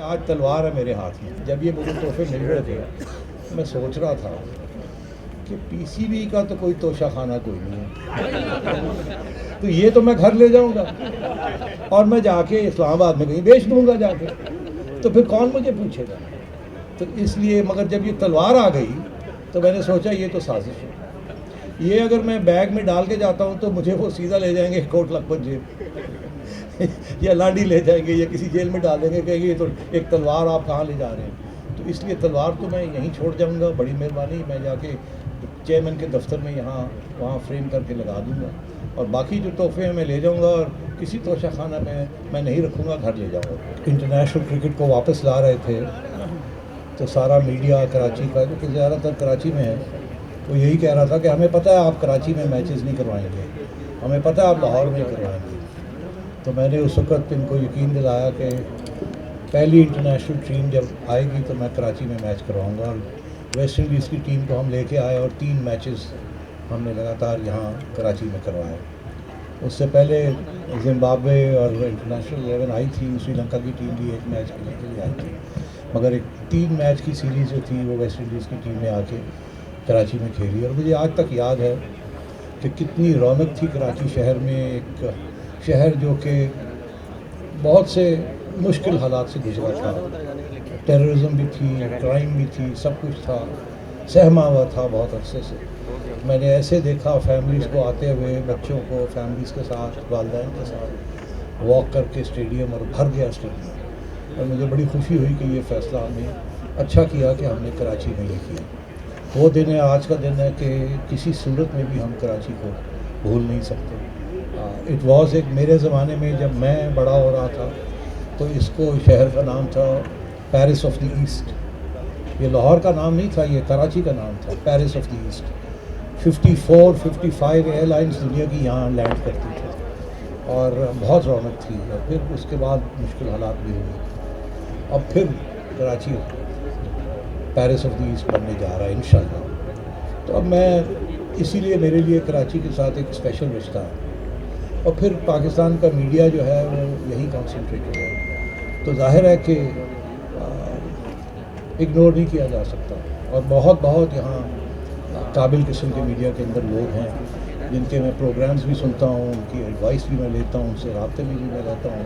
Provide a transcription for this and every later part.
آج تلوار ہے میرے ہاتھ میں. جب یہ مجھے تحفے مل رہے تھے میں سوچ رہا تھا کہ پی سی بی کا تو کوئی توشہ خانہ کوئی نہیں ہے، تو یہ تو میں گھر لے جاؤں گا اور میں جا کے اسلام آباد میں کہیں بیچ دوں گا جا کے، تو پھر کون مجھے پوچھے گا. تو اس لیے مگر جب یہ تلوار آ گئی تو میں نے سوچا یہ تو سازش ہے. یہ اگر میں بیگ میں ڈال کے جاتا ہوں تو مجھے وہ سیدھا لے جائیں گے کوٹ لکھپت جیل یا لانڈی لے جائیں گے یا کسی جیل میں ڈال دیں گے، کہیں گے یہ تو ایک تلوار آپ کہاں لے جا رہے ہیں. تو اس لیے تلوار تو میں یہیں چھوڑ جاؤں گا. بڑی مہربانی، میں جا کے چیئرمین کے دفتر میں وہاں فریم کر کے لگا دوں گا، اور باقی جو تحفے ہیں میں لے جاؤں گا اور کسی توشہ خانہ میں نہیں رکھوں گا، گھر لے جاؤں گا. انٹرنیشنل کرکٹ کو واپس لا رہے تھے تو سارا میڈیا کراچی کا، جو کہ زیادہ تر کراچی میں ہے، وہ یہی کہہ رہا تھا کہ ہمیں پتہ ہے آپ کراچی میں میچز نہیں کروائیں گے، ہمیں پتہ ہے آپ لاہور میں کروائیں گے. تو میں نے اس وقت ان کو یقین دلایا کہ پہلی انٹرنیشنل ٹیم جب آئے گی تو میں کراچی میں میچ کرواؤں گا. اور ویسٹ انڈیز کی ٹیم کو ہم لے کے آئے اور 3 میچز ہم نے لگاتار یہاں کراچی میں کروائے. اس سے پہلے زمبابوے اور انٹرنیشنل 11 آئی تھی، سری لنکا کی ٹیم بھی ایک میچ کے لیے آئی تھی، مگر ایک 3 میچ کی سیریز جو تھی وہ ویسٹ انڈیز کی ٹیم نے آ کے کراچی میں کھیلی. اور مجھے آج تک یاد ہے کہ کتنی رونق تھی کراچی شہر میں. ایک شہر جو کہ بہت سے مشکل حالات سے گزرا تھا، ٹیررزم بھی تھی، کرائم بھی تھی، سب کچھ تھا، سہما ہوا تھا بہت عرصے سے. میں نے ایسے دیکھا فیملیز کو آتے ہوئے، بچوں کو فیملیز کے ساتھ، والدین کے ساتھ واک کر کے اسٹیڈیم، اور بھر گیا اسٹیڈیم. اور مجھے بڑی خوشی ہوئی کہ یہ فیصلہ ہم نے اچھا کیا کہ ہم نے کراچی میں یہ کیا. وہ دن ہے، آج کا دن ہے کہ کسی صورت میں بھی ہم کراچی کو بھول نہیں سکتے. اٹ واز ایک میرے زمانے میں جب میں بڑا ہو رہا تھا تو اس کو شہر کا نام تھا پیرس آف دی ایسٹ. یہ لاہور کا نام نہیں تھا، یہ کراچی کا نام تھا، Paris of the East. 54-55 airlines دنیا کی یہاں لینڈ کرتی تھی اور بہت رونق تھی. اور پھر اس کے بعد مشکل حالات بھی ہوئے. اب پھر Karachi Paris of the East بننے جا رہا ہے انشاءاللہ. تو اب میں اسی لیے میرے لیے کراچی کے ساتھ ایک اسپیشل رشتہ ہے. اور پھر پاکستان کا میڈیا جو ہے وہ یہی کانسنٹریٹڈ ہے، تو ظاہر ہے کہ اگنور نہیں کیا جا سکتا. اور بہت یہاں قابل قسم کے میڈیا کے اندر لوگ ہیں جن کے میں پروگرامز بھی سنتا ہوں، ان کی ایڈوائس بھی میں لیتا ہوں، ان سے رابطے میں بھی میں رہتا ہوں،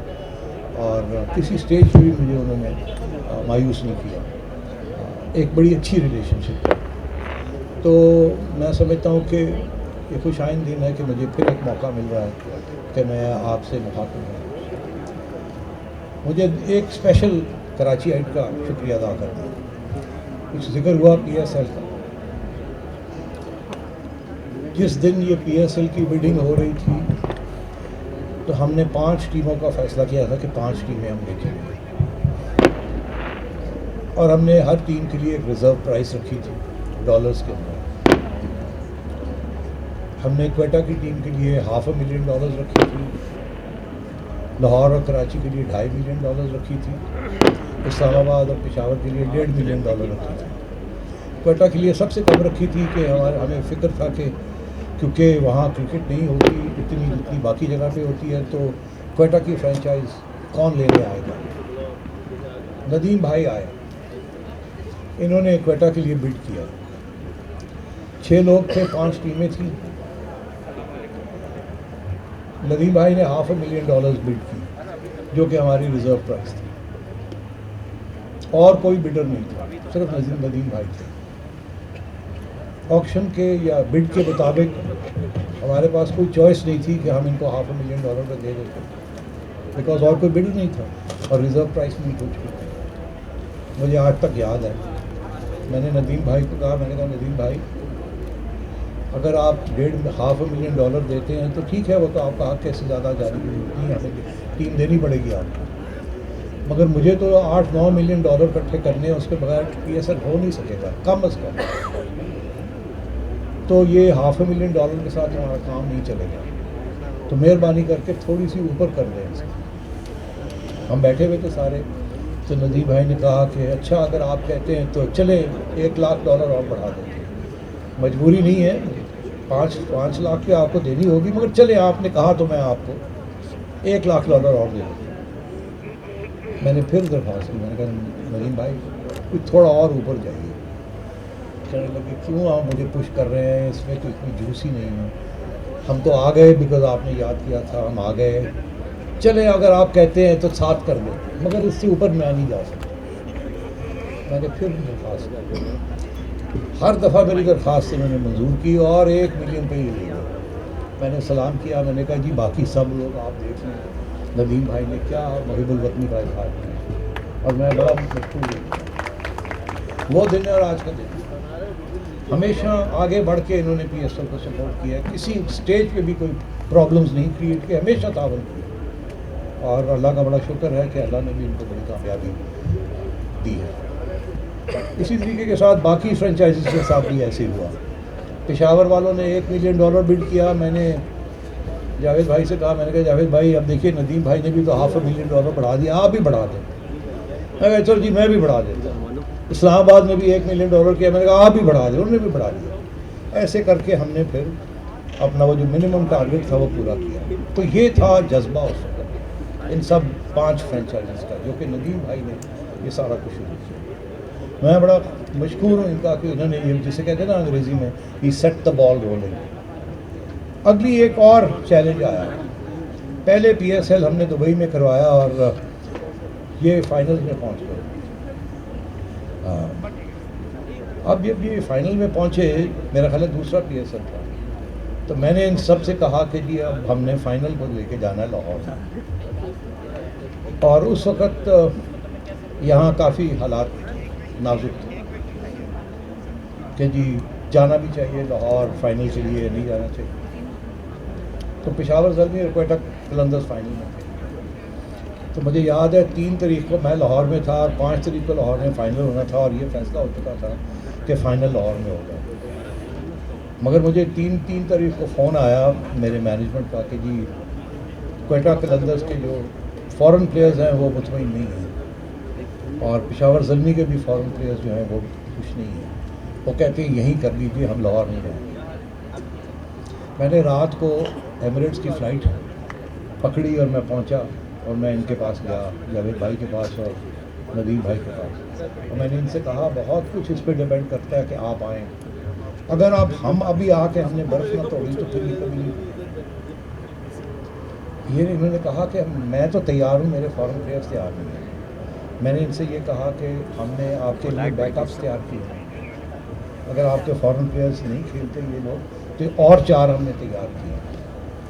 اور کسی سٹیج پہ بھی مجھے انہوں نے مایوس نہیں کیا. ایک بڑی اچھی ریلیشن شپ ہے. تو میں سمجھتا ہوں کہ یہ خوش آئند دن ہے کہ مجھے پھر ایک موقع مل رہا ہے کہ میں آپ سے مخاطب ہوں. مجھے ایک اسپیشل کراچی آئٹ کا شکریہ ادا کرنا ہے. کچھ ذکر ہوا پی ایس ایل کا. جس دن یہ پی ایس ایل کی بلڈنگ ہو رہی تھی تو ہم نے 5 ٹیموں کا فیصلہ کیا تھا کہ 5 ٹیمیں ہم دیکھیں گے، اور ہم نے ہر ٹیم کے لیے ایک ریزرو پرائز رکھی تھی ڈالرز کے اندر. ہم نے کوئٹہ کی ٹیم کے لیے $500,000 رکھی تھی، لاہور اور کراچی کے لیے $2.5 ملین رکھی تھی، اسلام آباد اور پشاور کے لیے $1.5 ملین رکھی تھی. کوئٹہ کے لیے سب سے کم رکھی تھی کہ ہمیں فکر تھا کہ کیونکہ وہاں کرکٹ نہیں ہوتی اتنی جتنی باقی جگہ پہ ہوتی ہے، تو کوئٹہ کی فرنچائز کون لینے آئے گا. ندیم بھائی آئے، انہوں نے کوئٹہ کے لیے بڈ کیا. 6 لوگ تھے، 5 ٹیمیں تھیں. ندیم بھائی نے $500,000 بڈ کی جو کہ ہماری ریزرو پرائز تھی. اور کوئی بڈر نہیں تھا، صرف ندیم بھائی تھے. آکشن کے یا بڈ کے مطابق ہمارے پاس کوئی چوائس نہیں تھی کہ ہم ان کو $500,000 کا دے دیتے، بیکاز اور کوئی بڈر نہیں تھا اور ریزرو پرائز میٹ ہو چکی تھی. مجھے آج تک یاد ہے میں نے ندیم بھائی کو کہا، میں نے کہا ندیم بھائی اگر آپ $500,000 دیتے ہیں تو ٹھیک ہے، وہ تو آپ کا حق ہے، اس سے زیادہ جاری نہیں ہمیں ٹیم دینی پڑے گی آپ کو، مگر مجھے تو $8-9 ملین اکٹھے کرنے ہیں، اس کے بغیر پی ایس ایل ہو نہیں سکے گا کم از کم. تو یہ $500,000 کے ساتھ ہمارا کام نہیں چلے گا، تو مہربانی کر کے تھوڑی سی اوپر کر دیں اس کو. ہم بیٹھے ہوئے تھے سارے، تو ندیم بھائی نے کہا کہ اچھا اگر آپ کہتے ہیں تو چلیں $1 لاکھ اور بڑھا دیتے ہیں، مجبوری نہیں ہے، 5 لاکھ پہ آپ کو دینی ہوگی، مگر چلیں آپ نے کہا تو میں آپ کو $1 لاکھ اور دے دوں. میں نے پھر درخواست کی, میں نے کہا ندیم بھائی کوئی تھوڑا اور اوپر جائیے. کہنے لگے کیوں آپ مجھے پش کر رہے ہیں, اس میں تو اتنی جوس ہی نہیں ہے, ہم تو آ گئے بیکاز آپ نے یاد کیا تھا, ہم آ گئے, چلے اگر آپ کہتے ہیں تو ساتھ کر لیں, مگر اس سے اوپر میں نہیں جا سکتا. میں نے پھر درخواست کی, ہر دفعہ میری درخواست انہوں نے منظور کی اور 1 ملین پہ ہی لے گئے. میں نے سلام کیا, میں نے کہا جی باقی سب لوگ آپ دیکھ لیں. ندیم بھائی نے کیا محب الوطنی کا اظہار کیا اور میں بڑا مشکور ہوں. وہ دن ہے اور آج کا دن. ہمیشہ آگے بڑھ کے انہوں نے پی ایس ایل کو سپورٹ کیا ہے, کسی اسٹیج پہ بھی کوئی پرابلمز نہیں کریٹ کی, ہمیشہ تعاون کیا, اور اللہ کا بڑا شکر ہے کہ اللہ نے بھی ان کو بڑی کامیابی دی ہے. اسی طریقے کے ساتھ باقی فرنچائزز کے ساتھ بھی ایسے ہوا. پشاور والوں نے $1 ملین بڈ کیا. میں نے جاوید بھائی سے کہا, میں نے کہا جاوید بھائی اب دیکھیے ندیم بھائی نے بھی تو $500 ملین بڑھا دیا, آپ بھی بڑھا دیں. میں کہا چلو جی میں بھی بڑھا دیتا ہوں. اسلام آباد میں بھی $1 ملین کیا, میں نے کہا آپ بھی بڑھا دیں, انہوں نے بھی بڑھا دیا. ایسے کر کے ہم نے پھر اپنا وہ جو منیمم ٹارگیٹ تھا وہ پورا کیا. تو یہ تھا جذبہ اس وقت ان سب 5 فرنچائزز کا, جو کہ ندیم بھائی نے یہ سارا کچھ شروع کیا. میں بڑا مشکور ہوں ان کا کہ انہوں نے یہ جسے کہتے ہیں نا انگریزی میں ہی سیٹ دا بال رولنگ. اگلی ایک اور چیلنج آیا. پہلے پی ایس ایل ہم نے دبئی میں کروایا اور یہ فائنل میں پہنچ گئے. اب جب یہ فائنل میں پہنچے, میرا خیال ہے دوسرا پی ایس ایل تھا, تو میں نے ان سب سے کہا کہ جی اب ہم نے فائنل کو لے کے جانا ہے لاہور میں. اور اس وقت یہاں کافی حالات نازک تھے کہ جی جانا بھی چاہیے لاہور فائنل کے لیے, نہیں جانا چاہیے. تو پشاور زلمی اور کوئٹہ قلندرز فائنل میں تھے. تو مجھے یاد ہے 3 تاریخ کو میں لاہور میں تھا اور 5 تاریخ کو لاہور میں فائنل ہونا تھا, اور یہ فیصلہ ہو چکا تھا کہ فائنل لاہور میں ہوگا. مگر مجھے 3 تاریخ کو فون آیا میرے مینجمنٹ کا کہ جی کوئٹہ قلندرز کے جو فورن پلیئرز ہیں وہ مطمئن نہیں ہیں, اور پشاور زلمی کے بھی فورن پلیئرز جو ہیں وہ خوش نہیں ہیں. وہ کہتے ہیں یہیں کر لیجیے, ہم لاہور نہیں رہیں گے. میں نے رات کو ایمریٹس کی فلائٹ پکڑی اور میں پہنچا, اور میں ان کے پاس گیا, جاوید بھائی کے پاس اور ندیم بھائی کے پاس, اور میں نے ان سے کہا بہت کچھ اس پہ ڈیپینڈ کرتا ہے کہ آپ آئیں. اگر ہم ابھی آ کے ہم نے برف نہ توڑی تو پھر یہ کبھی نہیں. یہ انہوں نے کہا کہ میں تو تیار ہوں, میرے فورن پلیئرس تیار نہیں ہیں. میں نے ان سے یہ کہا کہ ہم نے آپ کے لیے بیک اپس تیار کیے ہیں, اگر آپ کے فورن پلیئرس نہیں کھیلتے یہ لوگ تو اور 4 ہم نے تیار کیے ہیں.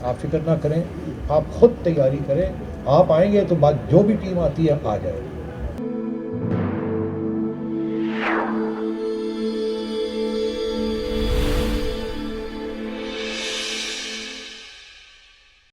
آپ فکر نہ کریں, آپ خود تیاری کریں, آپ آئیں گے تو بات جو بھی ٹیم آتی ہے آ جائے.